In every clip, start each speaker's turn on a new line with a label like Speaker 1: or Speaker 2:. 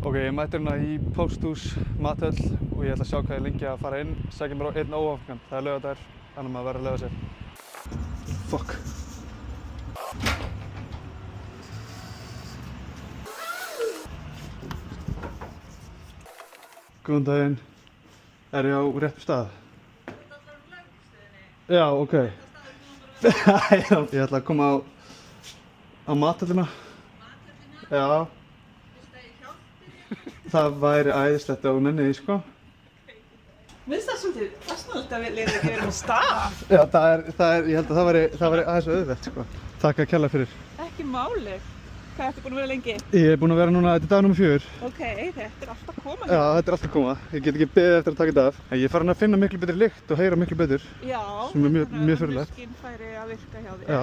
Speaker 1: Ok, ég mætti hérna í Pósthús mathöll og ég ætla að sjá hvað ég er lengi að fara inn, sækja mér á einn óafgan. Það er laugardagur, þannig að maður verður að leyfa sér. Fuck. Góðan daginn. Er ég á réttum stað?
Speaker 2: Þetta allar úr lögstöðinni.
Speaker 1: Já, ok. Ég ætla að koma á mathöllina.
Speaker 2: Mathöllina?
Speaker 1: Já.
Speaker 2: Viltu að ég hjálpi þér?
Speaker 1: Það væri æðislegt ef þú nennið því, sko.
Speaker 2: Mér finnst það svolítið fastnált að við leiðum ekki verið á stað.
Speaker 1: Já, ég held að það væri aðeins auðvelt, sko. Takk að kærlega fyrir.
Speaker 2: Ekki máli. Hvað ertu búin að vera lengi?
Speaker 1: Ég er búinn að vera núna, þetta er dag nr. 4.
Speaker 2: Ok, þetta er alltaf að koma.
Speaker 1: Já, þetta er alltaf að koma. Ég get ekki beðið eftir að taka þetta af. En ég er farin að finna miklu betri lykt og heyra miklu betur.
Speaker 2: Já.
Speaker 1: Sem er mjög fyrirlegt.
Speaker 2: Þannig að skynfæri að virka hjá þér.
Speaker 1: Já.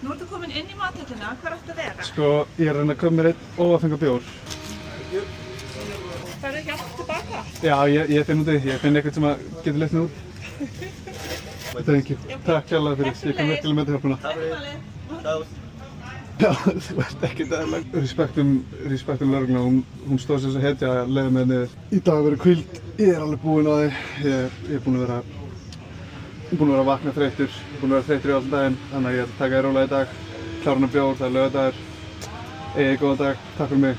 Speaker 2: Nú ertu komin inn í mathöllina. Hvar áttu að vera?
Speaker 1: Sko, ég er að reyna að koma mér einn óaðfenga bjór.
Speaker 2: Færðu hjálp tilbaka?
Speaker 1: Já, ég finn út af því. Ég finn eitthvað sem að getur leitt mig út. Thank you. Takk kærlega fyrir. Ég kom virkilega með til hjálpuna.
Speaker 2: Ekki máli.
Speaker 1: Já, þú ert ekkert aðeins. Respektum lögregluna, hún stóð sér svo hetja að leiða mig niður. Í dag verður hvíld, ég er alveg búinn á því. Ég er búinn að vera að vakna þreyttur, búinn að vera þreyttur í allan daginn. Þannig að ég ætla að taka þér rólega í dag, klára hana bjór, það er laugardagur. Góðan dag, takk fyrir mig.